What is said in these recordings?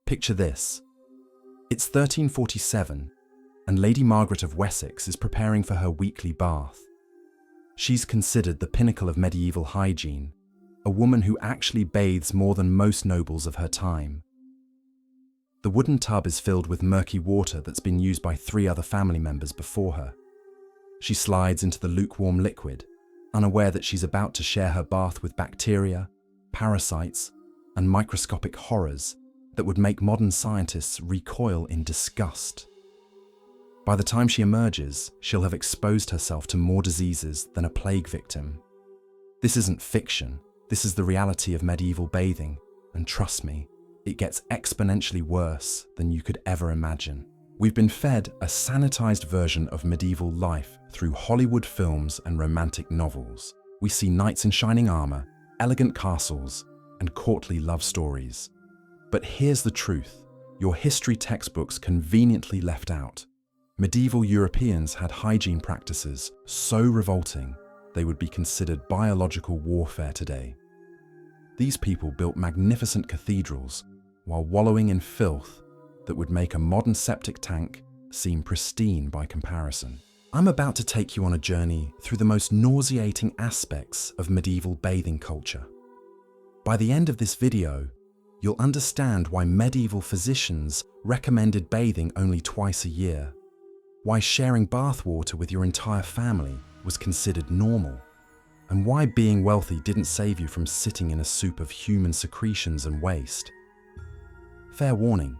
Picture this. It's 1347, and Lady Margaret of Wessex is preparing for her weekly bath. She's considered the pinnacle of medieval hygiene, a woman who actually bathes more than most nobles of her time. The wooden tub is filled with murky water that's been used by 3 other family members before her. She slides into the lukewarm liquid, unaware that she's about to share her bath with bacteria, parasites, and microscopic horrors that would make modern scientists recoil in disgust. By the time she emerges, she'll have exposed herself to more diseases than a plague victim. This isn't fiction, this is the reality of medieval bathing, and trust me, it gets exponentially worse than you could ever imagine. We've been fed a sanitized version of medieval life through Hollywood films and romantic novels. We see knights in shining armor, elegant castles, and courtly love stories. But here's the truth, your history textbooks conveniently left out. Medieval Europeans had hygiene practices so revolting they would be considered biological warfare today. These people built magnificent cathedrals while wallowing in filth that would make a modern septic tank seem pristine by comparison. I'm about to take you on a journey through the most nauseating aspects of medieval bathing culture. By the end of this video, you'll understand why medieval physicians recommended bathing only twice a year, why sharing bathwater with your entire family was considered normal, and why being wealthy didn't save you from sitting in a soup of human secretions and waste. Fair warning,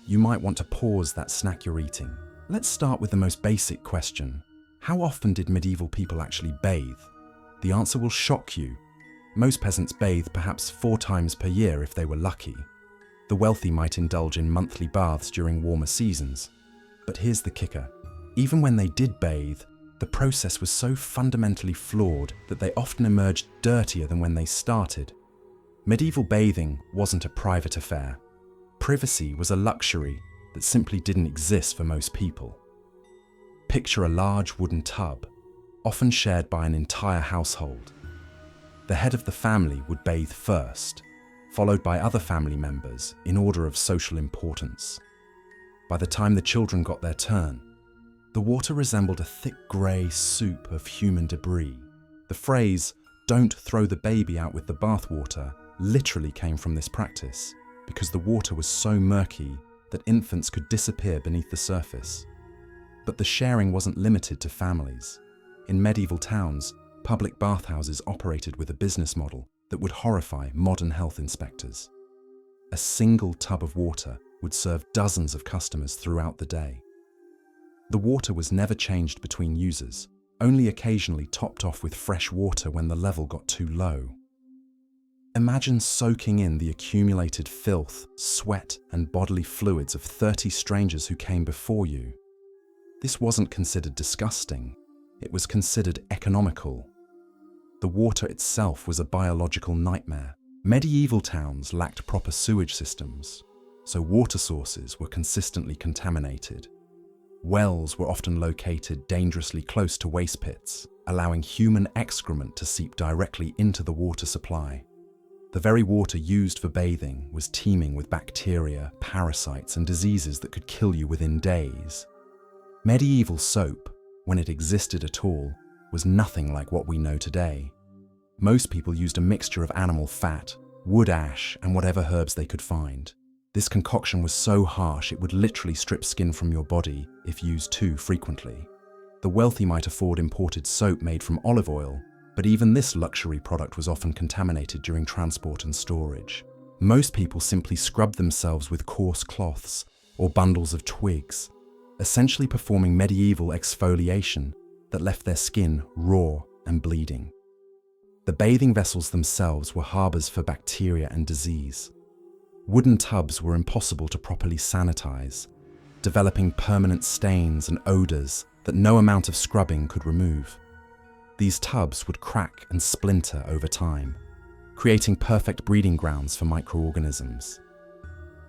you might want to pause that snack you're eating. Let's start with the most basic question. How often did medieval people actually bathe? The answer will shock you. Most peasants bathed perhaps 4 times per year if they were lucky. The wealthy might indulge in monthly baths during warmer seasons. But here's the kicker. Even when they did bathe, the process was so fundamentally flawed that they often emerged dirtier than when they started. Medieval bathing wasn't a private affair. Privacy was a luxury that simply didn't exist for most people. Picture a large wooden tub, often shared by an entire household. The head of the family would bathe first, followed by other family members in order of social importance. By the time the children got their turn, the water resembled a thick grey soup of human debris. The phrase, "don't throw the baby out with the bathwater," literally came from this practice, because the water was so murky that infants could disappear beneath the surface. But the sharing wasn't limited to families. In medieval towns, public bathhouses operated with a business model that would horrify modern health inspectors. A single tub of water would serve dozens of customers throughout the day. The water was never changed between users, only occasionally topped off with fresh water when the level got too low. Imagine soaking in the accumulated filth, sweat, and bodily fluids of 30 strangers who came before you. This wasn't considered disgusting, it was considered economical. The water itself was a biological nightmare. Medieval towns lacked proper sewage systems, so water sources were consistently contaminated. Wells were often located dangerously close to waste pits, allowing human excrement to seep directly into the water supply. The very water used for bathing was teeming with bacteria, parasites, and diseases that could kill you within days. Medieval soap, when it existed at all, was nothing like what we know today. Most people used a mixture of animal fat, wood ash, and whatever herbs they could find. This concoction was so harsh it would literally strip skin from your body if used too frequently. The wealthy might afford imported soap made from olive oil, but even this luxury product was often contaminated during transport and storage. Most people simply scrubbed themselves with coarse cloths or bundles of twigs, essentially performing medieval exfoliation that left their skin raw and bleeding. The bathing vessels themselves were harbors for bacteria and disease. Wooden tubs were impossible to properly sanitize, developing permanent stains and odors that no amount of scrubbing could remove. These tubs would crack and splinter over time, creating perfect breeding grounds for microorganisms.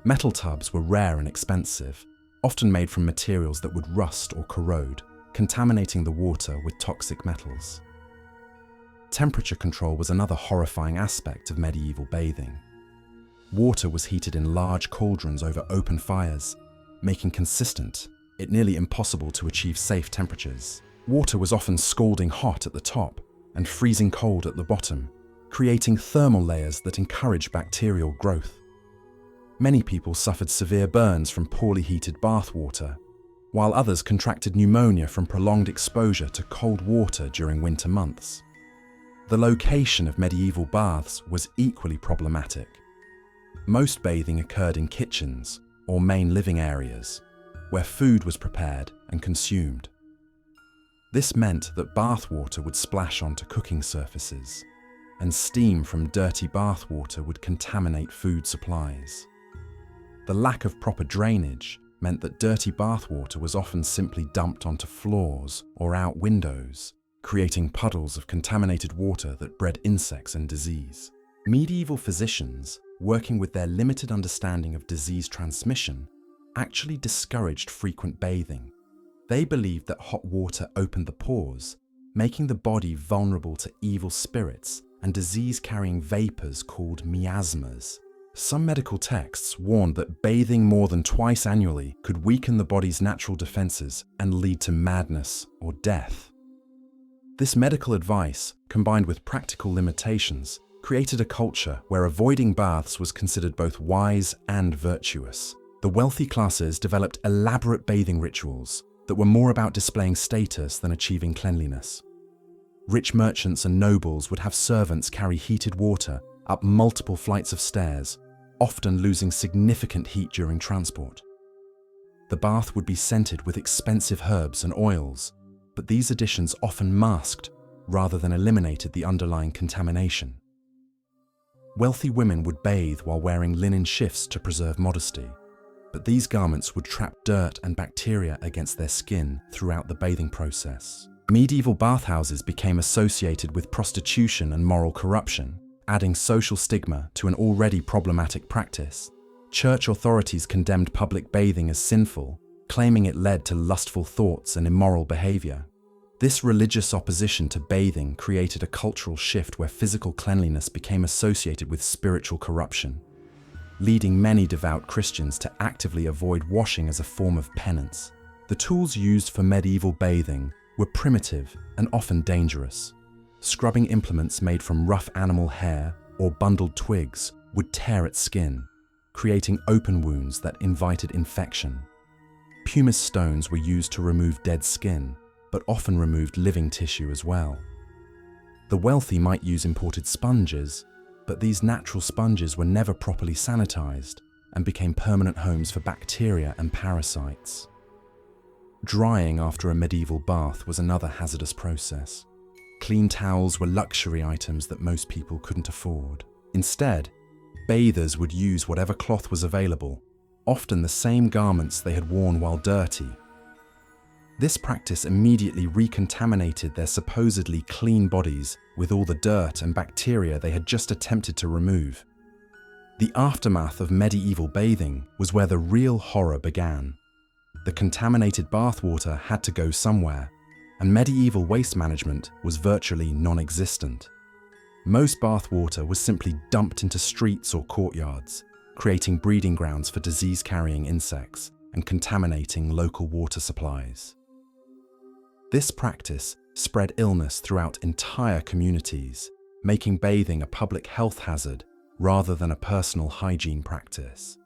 Metal tubs were rare and expensive, often made from materials that would rust or corrode, contaminating the water with toxic metals. Temperature control was another horrifying aspect of medieval bathing. Water was heated in large cauldrons over open fires, making consistent, yet nearly impossible to achieve safe temperatures. Water was often scalding hot at the top and freezing cold at the bottom, creating thermal layers that encourage bacterial growth. Many people suffered severe burns from poorly heated bath water, while others contracted pneumonia from prolonged exposure to cold water during winter months. The location of medieval baths was equally problematic. Most bathing occurred in kitchens or main living areas, where food was prepared and consumed. This meant that bath water would splash onto cooking surfaces, and steam from dirty bath water would contaminate food supplies. The lack of proper drainage meant that dirty bath water was often simply dumped onto floors or out windows, creating puddles of contaminated water that bred insects and disease. Medieval physicians, working with their limited understanding of disease transmission, actually discouraged frequent bathing. They believed that hot water opened the pores, making the body vulnerable to evil spirits and disease-carrying vapors called miasmas. Some medical texts warned that bathing more than twice annually could weaken the body's natural defenses and lead to madness or death. This medical advice, combined with practical limitations, created a culture where avoiding baths was considered both wise and virtuous. The wealthy classes developed elaborate bathing rituals that were more about displaying status than achieving cleanliness. Rich merchants and nobles would have servants carry heated water up multiple flights of stairs, often losing significant heat during transport. The bath would be scented with expensive herbs and oils, but these additions often masked rather than eliminated the underlying contamination. Wealthy women would bathe while wearing linen shifts to preserve modesty, but these garments would trap dirt and bacteria against their skin throughout the bathing process. Medieval bathhouses became associated with prostitution and moral corruption, adding social stigma to an already problematic practice. Church authorities condemned public bathing as sinful, claiming it led to lustful thoughts and immoral behavior. This religious opposition to bathing created a cultural shift where physical cleanliness became associated with spiritual corruption, leading many devout Christians to actively avoid washing as a form of penance. The tools used for medieval bathing were primitive and often dangerous. Scrubbing implements made from rough animal hair or bundled twigs would tear at skin, creating open wounds that invited infection. Pumice stones were used to remove dead skin, but often removed living tissue as well. The wealthy might use imported sponges, but these natural sponges were never properly sanitized and became permanent homes for bacteria and parasites. Drying after a medieval bath was another hazardous process. Clean towels were luxury items that most people couldn't afford. Instead, bathers would use whatever cloth was available, often the same garments they had worn while dirty. This practice immediately recontaminated their supposedly clean bodies with all the dirt and bacteria they had just attempted to remove. The aftermath of medieval bathing was where the real horror began. The contaminated bathwater had to go somewhere, and medieval waste management was virtually non-existent. Most bathwater was simply dumped into streets or courtyards, creating breeding grounds for disease-carrying insects and contaminating local water supplies. This practice spread illness throughout entire communities, making bathing a public health hazard rather than a personal hygiene practice.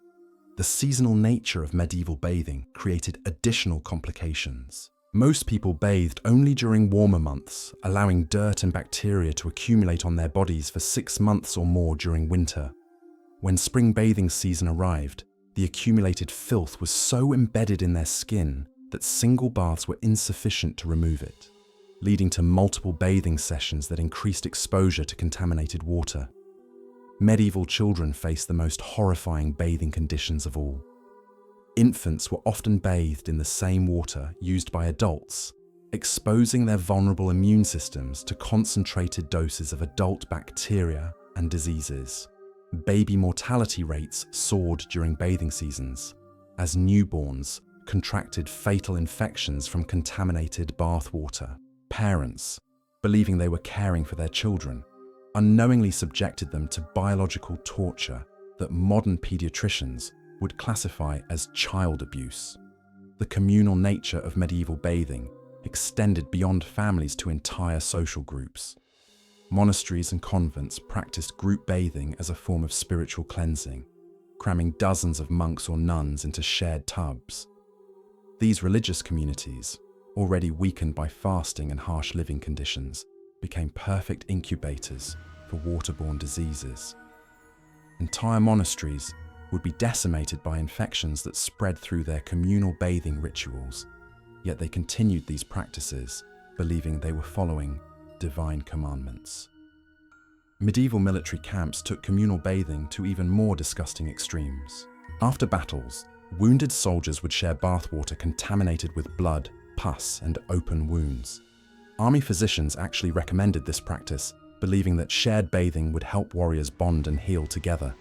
The seasonal nature of medieval bathing created additional complications. Most people bathed only during warmer months, allowing dirt and bacteria to accumulate on their bodies for 6 months or more during winter. When spring bathing season arrived, the accumulated filth was so embedded in their skin that single baths were insufficient to remove it, leading to multiple bathing sessions that increased exposure to contaminated water. Medieval children faced the most horrifying bathing conditions of all. Infants were often bathed in the same water used by adults, exposing their vulnerable immune systems to concentrated doses of adult bacteria and diseases. Baby mortality rates soared during bathing seasons, as newborns contracted fatal infections from contaminated bathwater. Parents, believing they were caring for their children, unknowingly subjected them to biological torture that modern pediatricians would classify as child abuse. The communal nature of medieval bathing extended beyond families to entire social groups. Monasteries and convents practiced group bathing as a form of spiritual cleansing, cramming dozens of monks or nuns into shared tubs. These religious communities, already weakened by fasting and harsh living conditions, became perfect incubators for waterborne diseases. Entire monasteries would be decimated by infections that spread through their communal bathing rituals, yet they continued these practices, believing they were following divine commandments. Medieval military camps took communal bathing to even more disgusting extremes. After battles, wounded soldiers would share bathwater contaminated with blood, pus, and open wounds. Army physicians actually recommended this practice, believing that shared bathing would help warriors bond and heal together.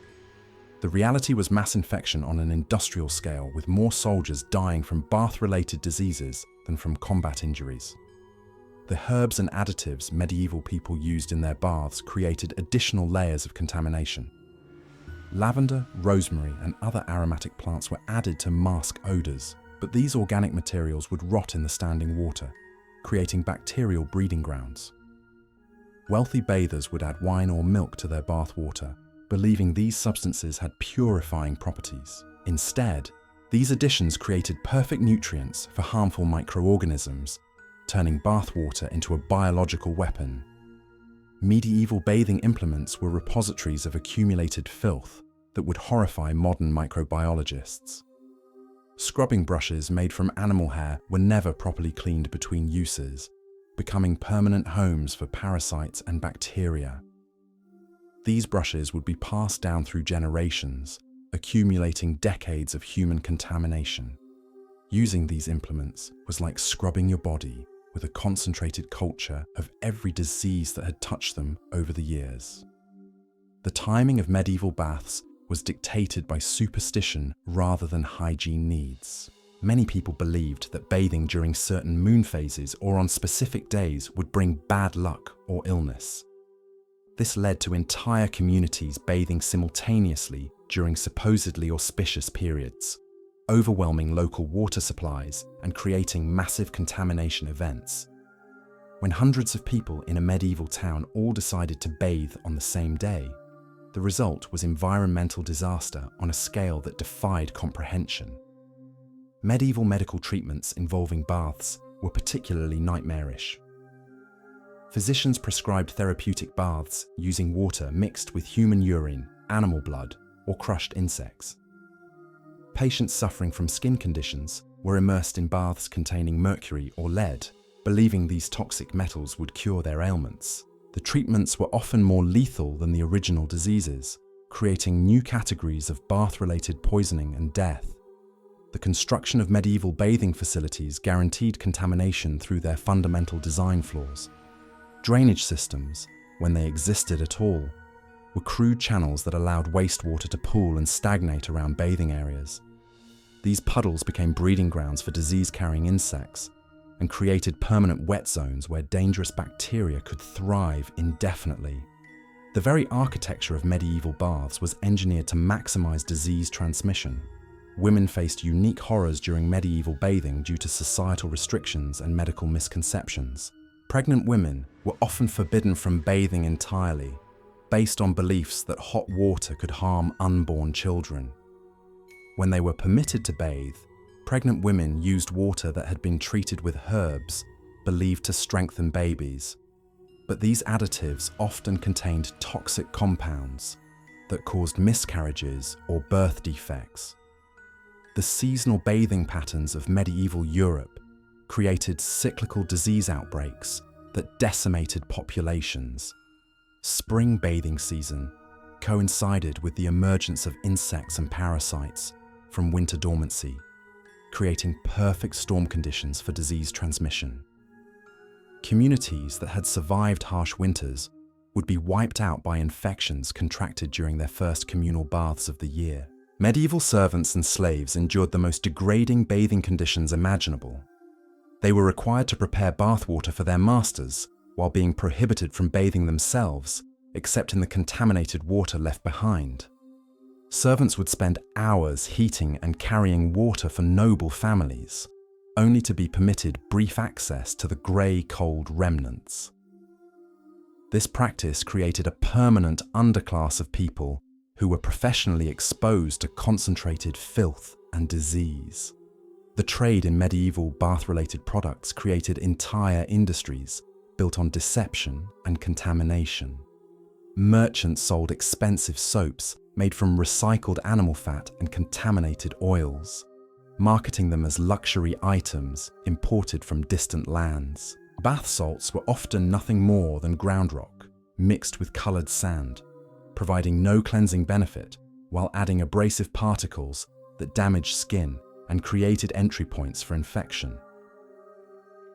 The reality was mass infection on an industrial scale, with more soldiers dying from bath-related diseases than from combat injuries. The herbs and additives medieval people used in their baths created additional layers of contamination. Lavender, rosemary, and other aromatic plants were added to mask odors, but these organic materials would rot in the standing water, creating bacterial breeding grounds. Wealthy bathers would add wine or milk to their bath water, believing these substances had purifying properties. Instead, these additions created perfect nutrients for harmful microorganisms, turning bath water into a biological weapon. Medieval bathing implements were repositories of accumulated filth that would horrify modern microbiologists. Scrubbing brushes made from animal hair were never properly cleaned between uses, becoming permanent homes for parasites and bacteria. These brushes would be passed down through generations, accumulating decades of human contamination. Using these implements was like scrubbing your body with a concentrated culture of every disease that had touched them over the years. The timing of medieval baths was dictated by superstition rather than hygiene needs. Many people believed that bathing during certain moon phases or on specific days would bring bad luck or illness. This led to entire communities bathing simultaneously during supposedly auspicious periods, overwhelming local water supplies and creating massive contamination events. When hundreds of people in a medieval town all decided to bathe on the same day, the result was environmental disaster on a scale that defied comprehension. Medieval medical treatments involving baths were particularly nightmarish. Physicians prescribed therapeutic baths using water mixed with human urine, animal blood, or crushed insects. Patients suffering from skin conditions were immersed in baths containing mercury or lead, believing these toxic metals would cure their ailments. The treatments were often more lethal than the original diseases, creating new categories of bath-related poisoning and death. The construction of medieval bathing facilities guaranteed contamination through their fundamental design flaws. Drainage systems, when they existed at all, were crude channels that allowed wastewater to pool and stagnate around bathing areas. These puddles became breeding grounds for disease-carrying insects and created permanent wet zones where dangerous bacteria could thrive indefinitely. The very architecture of medieval baths was engineered to maximize disease transmission. Women faced unique horrors during medieval bathing due to societal restrictions and medical misconceptions. Pregnant women were often forbidden from bathing entirely, based on beliefs that hot water could harm unborn children. When they were permitted to bathe, pregnant women used water that had been treated with herbs, believed to strengthen babies. But these additives often contained toxic compounds that caused miscarriages or birth defects. The seasonal bathing patterns of medieval Europe created cyclical disease outbreaks that decimated populations. Spring bathing season coincided with the emergence of insects and parasites from winter dormancy, creating perfect storm conditions for disease transmission. Communities that had survived harsh winters would be wiped out by infections contracted during their first communal baths of the year. Medieval servants and slaves endured the most degrading bathing conditions imaginable. They were required to prepare bathwater for their masters while being prohibited from bathing themselves, except in the contaminated water left behind. Servants would spend hours heating and carrying water for noble families, only to be permitted brief access to the grey, cold remnants. This practice created a permanent underclass of people who were professionally exposed to concentrated filth and disease. The trade in medieval bath-related products created entire industries built on deception and contamination. Merchants sold expensive soaps made from recycled animal fat and contaminated oils, marketing them as luxury items imported from distant lands. Bath salts were often nothing more than ground rock, mixed with coloured sand, providing no cleansing benefit while adding abrasive particles that damaged skin and created entry points for infection.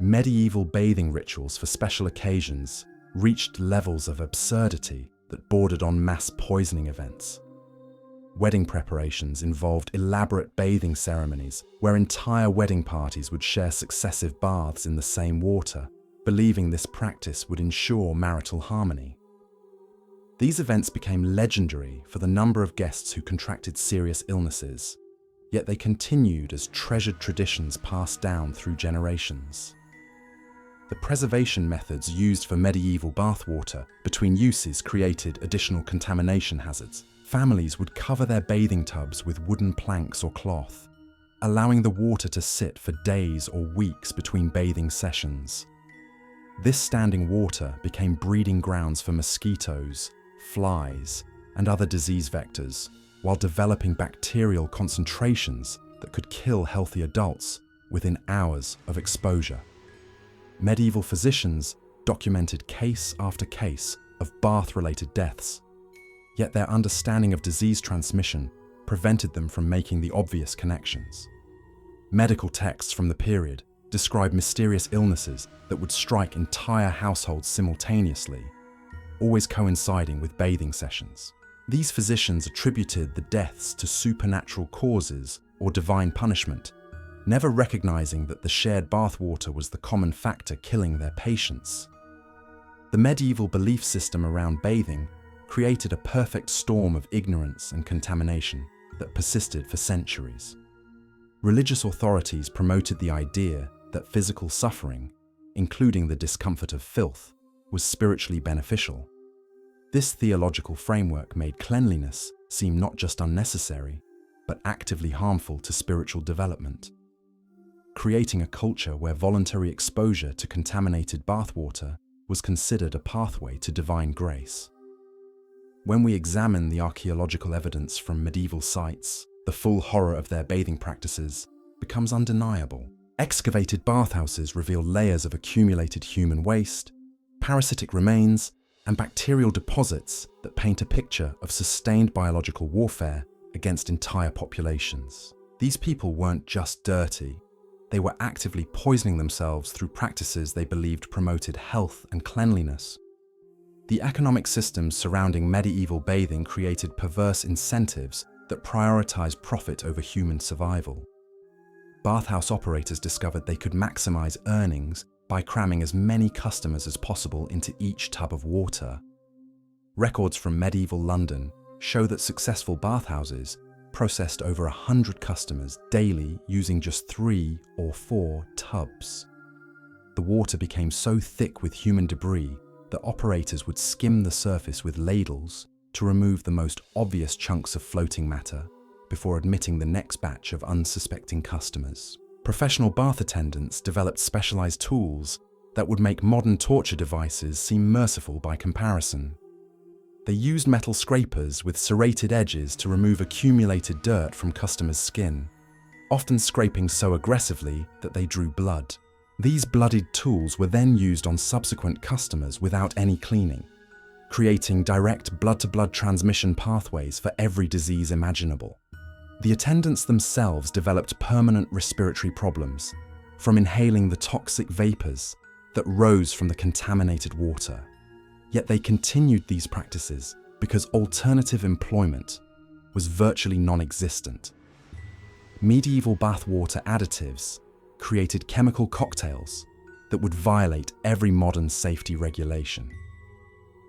Medieval bathing rituals for special occasions reached levels of absurdity that bordered on mass poisoning events. Wedding preparations involved elaborate bathing ceremonies where entire wedding parties would share successive baths in the same water, believing this practice would ensure marital harmony. These events became legendary for the number of guests who contracted serious illnesses, yet they continued as treasured traditions passed down through generations. The preservation methods used for medieval bathwater between uses created additional contamination hazards. Families would cover their bathing tubs with wooden planks or cloth, allowing the water to sit for days or weeks between bathing sessions. This standing water became breeding grounds for mosquitoes, flies, and other disease vectors, while developing bacterial concentrations that could kill healthy adults within hours of exposure. Medieval physicians documented case after case of bath-related deaths, yet their understanding of disease transmission prevented them from making the obvious connections. Medical texts from the period describe mysterious illnesses that would strike entire households simultaneously, always coinciding with bathing sessions. These physicians attributed the deaths to supernatural causes or divine punishment, never recognizing that the shared bathwater was the common factor killing their patients. The medieval belief system around bathing created a perfect storm of ignorance and contamination that persisted for centuries. Religious authorities promoted the idea that physical suffering, including the discomfort of filth, was spiritually beneficial. This theological framework made cleanliness seem not just unnecessary, but actively harmful to spiritual development, creating a culture where voluntary exposure to contaminated bathwater was considered a pathway to divine grace. When we examine the archaeological evidence from medieval sites, the full horror of their bathing practices becomes undeniable. Excavated bathhouses reveal layers of accumulated human waste, parasitic remains, and bacterial deposits that paint a picture of sustained biological warfare against entire populations. These people weren't just dirty, they were actively poisoning themselves through practices they believed promoted health and cleanliness. The economic systems surrounding medieval bathing created perverse incentives that prioritized profit over human survival. Bathhouse operators discovered they could maximize earnings by cramming as many customers as possible into each tub of water. Records from medieval London show that successful bathhouses processed over 100 customers daily using just 3 or 4 tubs. The water became so thick with human debris that operators would skim the surface with ladles to remove the most obvious chunks of floating matter before admitting the next batch of unsuspecting customers. Professional bath attendants developed specialized tools that would make modern torture devices seem merciful by comparison. They used metal scrapers with serrated edges to remove accumulated dirt from customers' skin, often scraping so aggressively that they drew blood. These bloodied tools were then used on subsequent customers without any cleaning, creating direct blood-to-blood transmission pathways for every disease imaginable. The attendants themselves developed permanent respiratory problems from inhaling the toxic vapors that rose from the contaminated water. Yet they continued these practices because alternative employment was virtually non-existent. Medieval bathwater additives created chemical cocktails that would violate every modern safety regulation.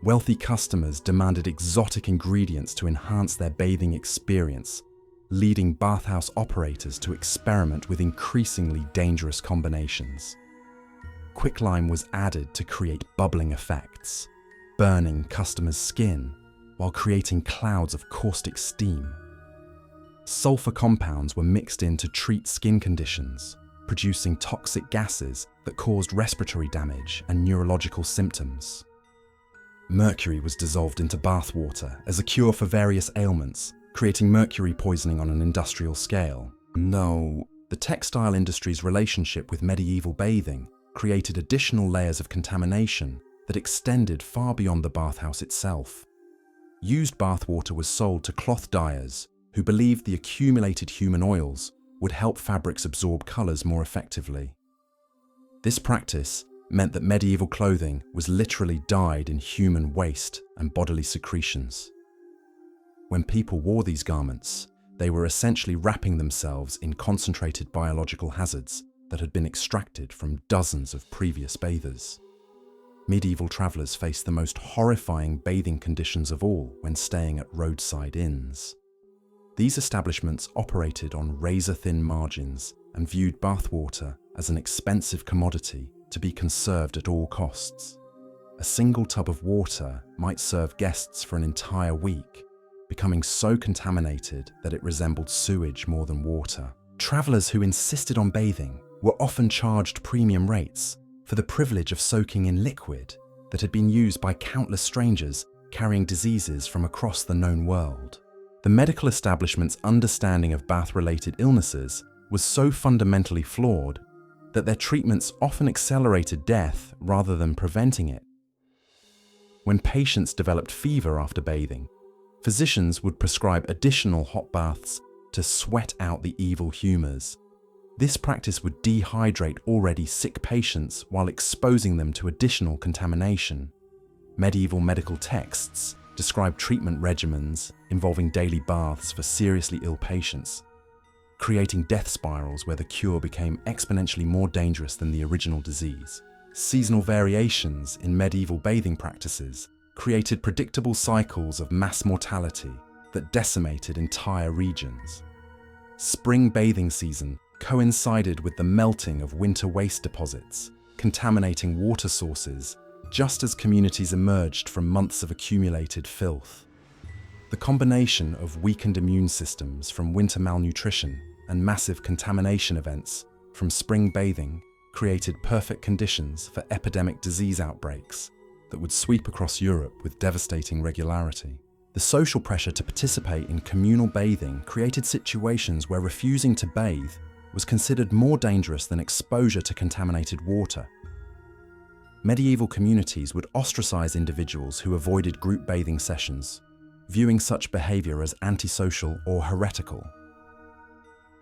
Wealthy customers demanded exotic ingredients to enhance their bathing experience, leading bathhouse operators to experiment with increasingly dangerous combinations. Quicklime was added to create bubbling effects, burning customers' skin while creating clouds of caustic steam. Sulfur compounds were mixed in to treat skin conditions, producing toxic gases that caused respiratory damage and neurological symptoms. Mercury was dissolved into bath water as a cure for various ailments, creating mercury poisoning on an industrial scale. No, the textile industry's relationship with medieval bathing created additional layers of contamination that extended far beyond the bathhouse itself. Used bathwater was sold to cloth dyers who believed the accumulated human oils would help fabrics absorb colors more effectively. This practice meant that medieval clothing was literally dyed in human waste and bodily secretions. When people wore these garments, they were essentially wrapping themselves in concentrated biological hazards that had been extracted from dozens of previous bathers. Medieval travelers faced the most horrifying bathing conditions of all when staying at roadside inns. These establishments operated on razor-thin margins and viewed bathwater as an expensive commodity to be conserved at all costs. A single tub of water might serve guests for an entire week, becoming so contaminated that it resembled sewage more than water. Travelers who insisted on bathing were often charged premium rates for the privilege of soaking in liquid that had been used by countless strangers carrying diseases from across the known world. The medical establishment's understanding of bath-related illnesses was so fundamentally flawed that their treatments often accelerated death rather than preventing it. When patients developed fever after bathing, physicians would prescribe additional hot baths to sweat out the evil humors. This practice would dehydrate already sick patients while exposing them to additional contamination. Medieval medical texts describe treatment regimens involving daily baths for seriously ill patients, creating death spirals where the cure became exponentially more dangerous than the original disease. Seasonal variations in medieval bathing practices created predictable cycles of mass mortality that decimated entire regions. Spring bathing season coincided with the melting of winter waste deposits, contaminating water sources just as communities emerged from months of accumulated filth. The combination of weakened immune systems from winter malnutrition and massive contamination events from spring bathing created perfect conditions for epidemic disease outbreaks that would sweep across Europe with devastating regularity. The social pressure to participate in communal bathing created situations where refusing to bathe was considered more dangerous than exposure to contaminated water. Medieval communities would ostracize individuals who avoided group bathing sessions, viewing such behavior as antisocial or heretical.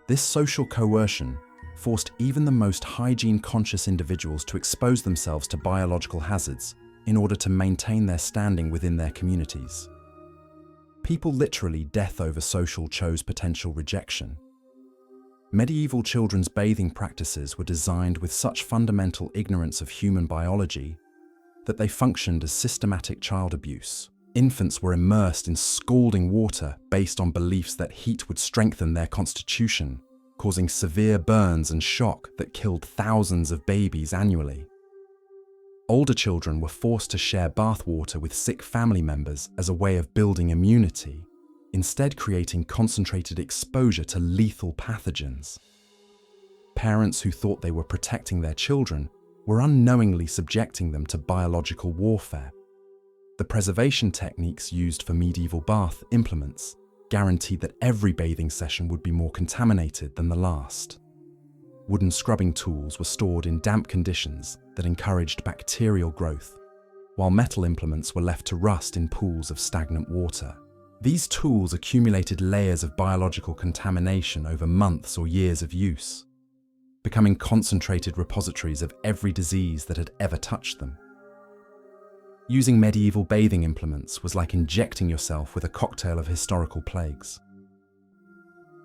This social coercion forced even the most hygiene-conscious individuals to expose themselves to biological hazards in order to maintain their standing within their communities. People literally death over social chose potential rejection. Medieval children's bathing practices were designed with such fundamental ignorance of human biology that they functioned as systematic child abuse. Infants were immersed in scalding water based on beliefs that heat would strengthen their constitution, causing severe burns and shock that killed thousands of babies annually. Older children were forced to share bathwater with sick family members as a way of building immunity, instead creating concentrated exposure to lethal pathogens. Parents who thought they were protecting their children were unknowingly subjecting them to biological warfare. The preservation techniques used for medieval bath implements guaranteed that every bathing session would be more contaminated than the last. Wooden scrubbing tools were stored in damp conditions that encouraged bacterial growth, while metal implements were left to rust in pools of stagnant water. These tools accumulated layers of biological contamination over months or years of use, becoming concentrated repositories of every disease that had ever touched them. Using medieval bathing implements was like injecting yourself with a cocktail of historical plagues.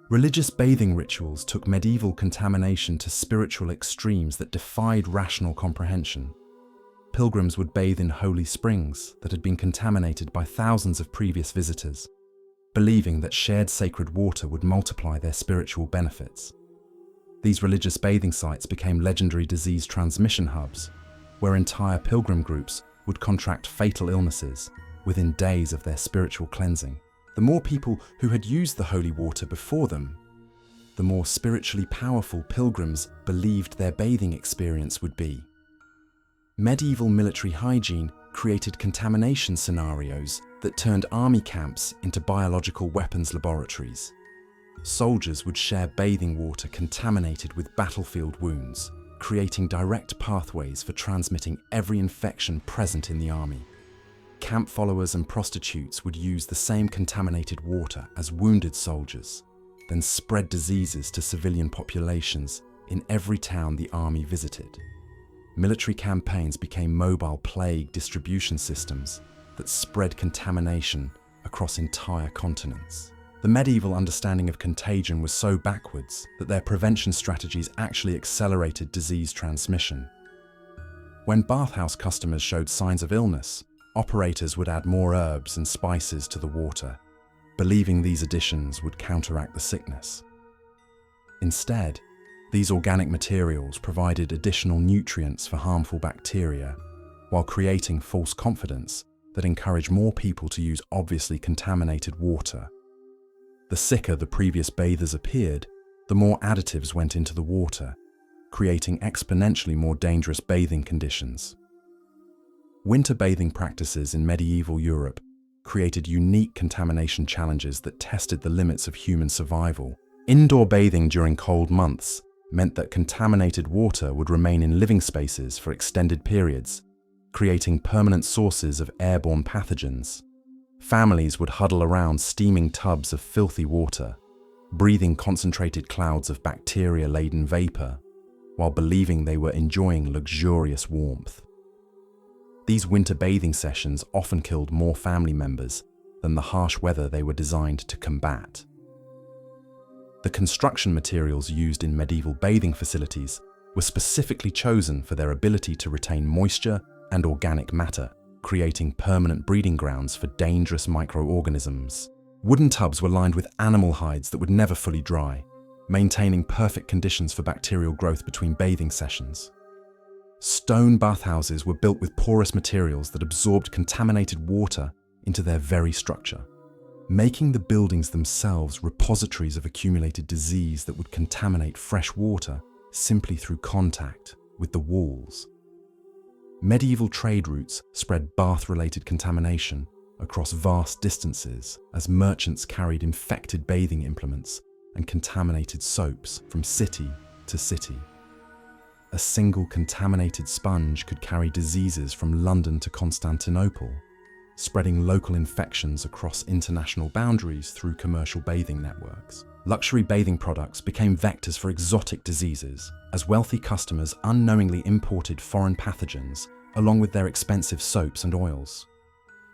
Religious bathing rituals took medieval contamination to spiritual extremes that defied rational comprehension. Pilgrims would bathe in holy springs that had been contaminated by thousands of previous visitors, believing that shared sacred water would multiply their spiritual benefits. These religious bathing sites became legendary disease transmission hubs, where entire pilgrim groups would contract fatal illnesses within days of their spiritual cleansing. The more people who had used the holy water before them, the more spiritually powerful pilgrims believed their bathing experience would be. Medieval military hygiene created contamination scenarios that turned army camps into biological weapons laboratories. Soldiers would share bathing water contaminated with battlefield wounds, creating direct pathways for transmitting every infection present in the army. Camp followers and prostitutes would use the same contaminated water as wounded soldiers, then spread diseases to civilian populations in every town the army visited. Military campaigns became mobile plague distribution systems that spread contamination across entire continents. The medieval understanding of contagion was so backwards that their prevention strategies actually accelerated disease transmission. When bathhouse customers showed signs of illness, operators would add more herbs and spices to the water, believing these additions would counteract the sickness. Instead, these organic materials provided additional nutrients for harmful bacteria, while creating false confidence that encouraged more people to use obviously contaminated water. The sicker the previous bathers appeared, the more additives went into the water, creating exponentially more dangerous bathing conditions. Winter bathing practices in medieval Europe created unique contamination challenges that tested the limits of human survival. Indoor bathing during cold months meant that contaminated water would remain in living spaces for extended periods, creating permanent sources of airborne pathogens. Families would huddle around steaming tubs of filthy water, breathing concentrated clouds of bacteria-laden vapor, while believing they were enjoying luxurious warmth. These winter bathing sessions often killed more family members than the harsh weather they were designed to combat. The construction materials used in medieval bathing facilities were specifically chosen for their ability to retain moisture and organic matter, creating permanent breeding grounds for dangerous microorganisms. Wooden tubs were lined with animal hides that would never fully dry, maintaining perfect conditions for bacterial growth between bathing sessions. Stone bathhouses were built with porous materials that absorbed contaminated water into their very structure, making the buildings themselves repositories of accumulated disease that would contaminate fresh water simply through contact with the walls. Medieval trade routes spread bath-related contamination across vast distances as merchants carried infected bathing implements and contaminated soaps from city to city. A single contaminated sponge could carry diseases from London to Constantinople, spreading local infections across international boundaries through commercial bathing networks. Luxury bathing products became vectors for exotic diseases as wealthy customers unknowingly imported foreign pathogens along with their expensive soaps and oils.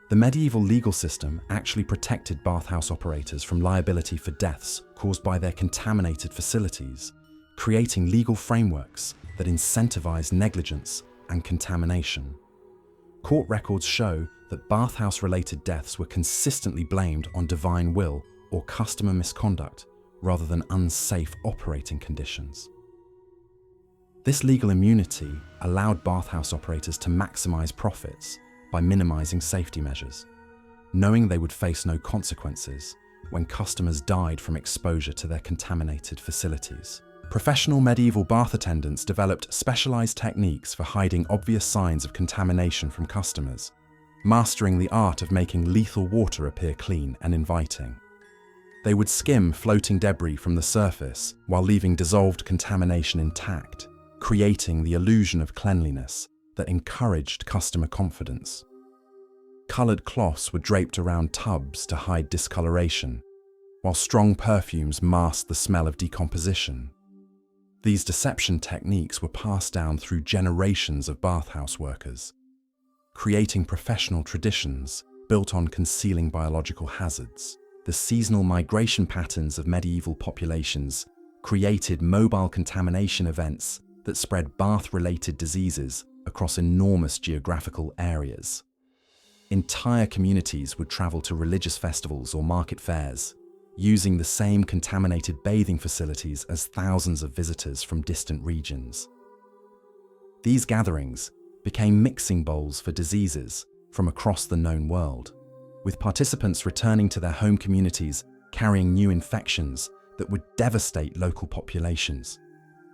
The medieval legal system actually protected bathhouse operators from liability for deaths caused by their contaminated facilities, creating legal frameworks that incentivized negligence and contamination. Court records show that bathhouse-related deaths were consistently blamed on divine will or customer misconduct rather than unsafe operating conditions. This legal immunity allowed bathhouse operators to maximize profits by minimizing safety measures, knowing they would face no consequences when customers died from exposure to their contaminated facilities. Professional medieval bath attendants developed specialized techniques for hiding obvious signs of contamination from customers, mastering the art of making lethal water appear clean and inviting. They would skim floating debris from the surface while leaving dissolved contamination intact, creating the illusion of cleanliness that encouraged customer confidence. Colored cloths were draped around tubs to hide discoloration, while strong perfumes masked the smell of decomposition. These deception techniques were passed down through generations of bathhouse workers, creating professional traditions built on concealing biological hazards. The seasonal migration patterns of medieval populations created mobile contamination events that spread bath-related diseases across enormous geographical areas. Entire communities would travel to religious festivals or market fairs, using the same contaminated bathing facilities as thousands of visitors from distant regions. These gatherings became mixing bowls for diseases from across the known world, with participants returning to their home communities carrying new infections that would devastate local populations.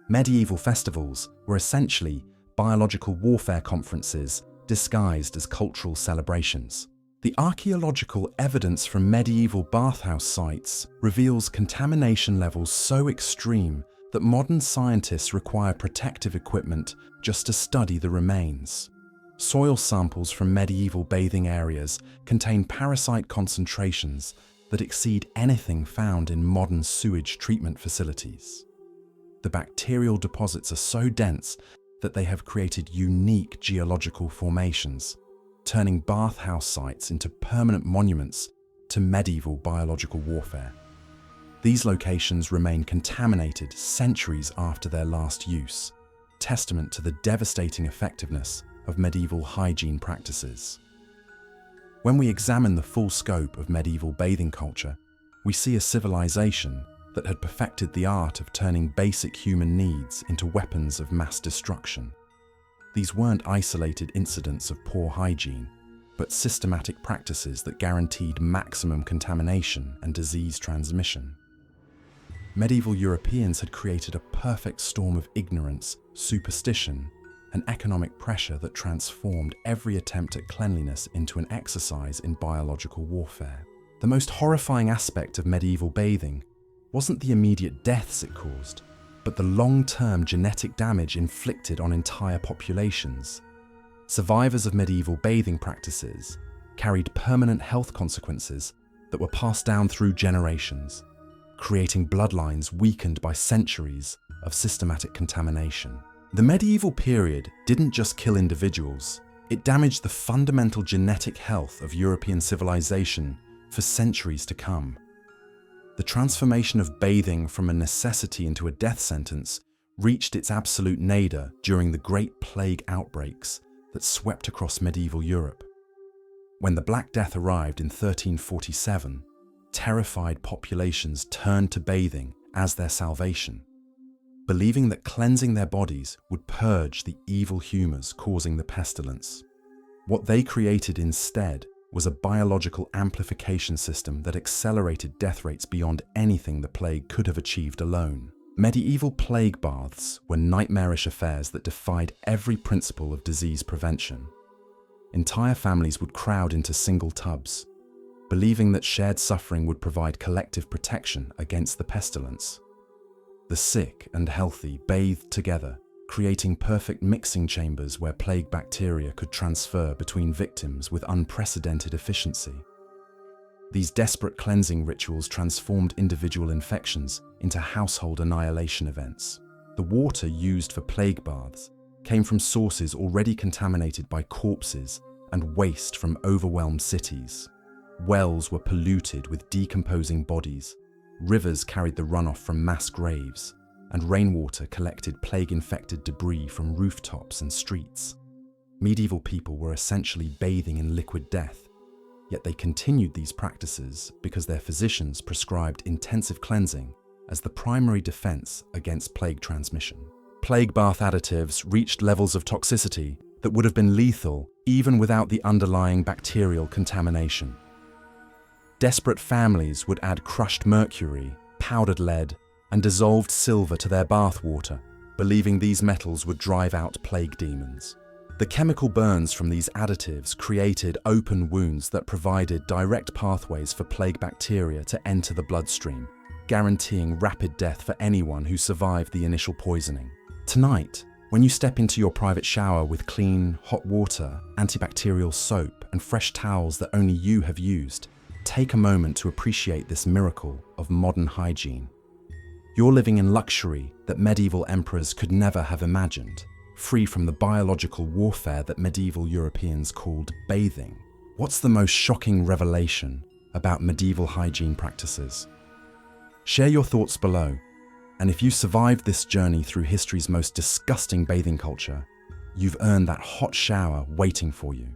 Medieval festivals were essentially biological warfare conferences disguised as cultural celebrations. The archaeological evidence from medieval bathhouse sites reveals contamination levels so extreme that modern scientists require protective equipment just to study the remains. Soil samples from medieval bathing areas contain parasite concentrations that exceed anything found in modern sewage treatment facilities. The bacterial deposits are so dense that they have created unique geological formations, turning bathhouse sites into permanent monuments to medieval biological warfare. These locations remain contaminated centuries after their last use, testament to the devastating effectiveness of medieval hygiene practices. When we examine the full scope of medieval bathing culture, we see a civilization that had perfected the art of turning basic human needs into weapons of mass destruction. These weren't isolated incidents of poor hygiene, but systematic practices that guaranteed maximum contamination and disease transmission. Medieval Europeans had created a perfect storm of ignorance, superstition, and economic pressure that transformed every attempt at cleanliness into an exercise in biological warfare. The most horrifying aspect of medieval bathing wasn't the immediate deaths it caused, but the long-term genetic damage inflicted on entire populations. Survivors of medieval bathing practices carried permanent health consequences that were passed down through generations, creating bloodlines weakened by centuries of systematic contamination. The medieval period didn't just kill individuals, it damaged the fundamental genetic health of European civilization for centuries to come. The transformation of bathing from a necessity into a death sentence reached its absolute nadir during the Great Plague outbreaks that swept across medieval Europe. When the Black Death arrived in 1347, terrified populations turned to bathing as their salvation, believing that cleansing their bodies would purge the evil humours causing the pestilence. What they created instead was a biological amplification system that accelerated death rates beyond anything the plague could have achieved alone. Medieval plague baths were nightmarish affairs that defied every principle of disease prevention. Entire families would crowd into single tubs, believing that shared suffering would provide collective protection against the pestilence. The sick and healthy bathed together, creating perfect mixing chambers where plague bacteria could transfer between victims with unprecedented efficiency. These desperate cleansing rituals transformed individual infections into household annihilation events. The water used for plague baths came from sources already contaminated by corpses and waste from overwhelmed cities. Wells were polluted with decomposing bodies, rivers carried the runoff from mass graves, and rainwater collected plague-infected debris from rooftops and streets. Medieval people were essentially bathing in liquid death, yet they continued these practices because their physicians prescribed intensive cleansing as the primary defense against plague transmission. Plague bath additives reached levels of toxicity that would have been lethal even without the underlying bacterial contamination. Desperate families would add crushed mercury, powdered lead, and dissolved silver to their bath water, believing these metals would drive out plague demons. The chemical burns from these additives created open wounds that provided direct pathways for plague bacteria to enter the bloodstream, guaranteeing rapid death for anyone who survived the initial poisoning. Tonight, when you step into your private shower with clean, hot water, antibacterial soap, and fresh towels that only you have used, take a moment to appreciate this miracle of modern hygiene. You're living in luxury that medieval emperors could never have imagined, free from the biological warfare that medieval Europeans called bathing. What's the most shocking revelation about medieval hygiene practices? Share your thoughts below, and if you survived this journey through history's most disgusting bathing culture, you've earned that hot shower waiting for you.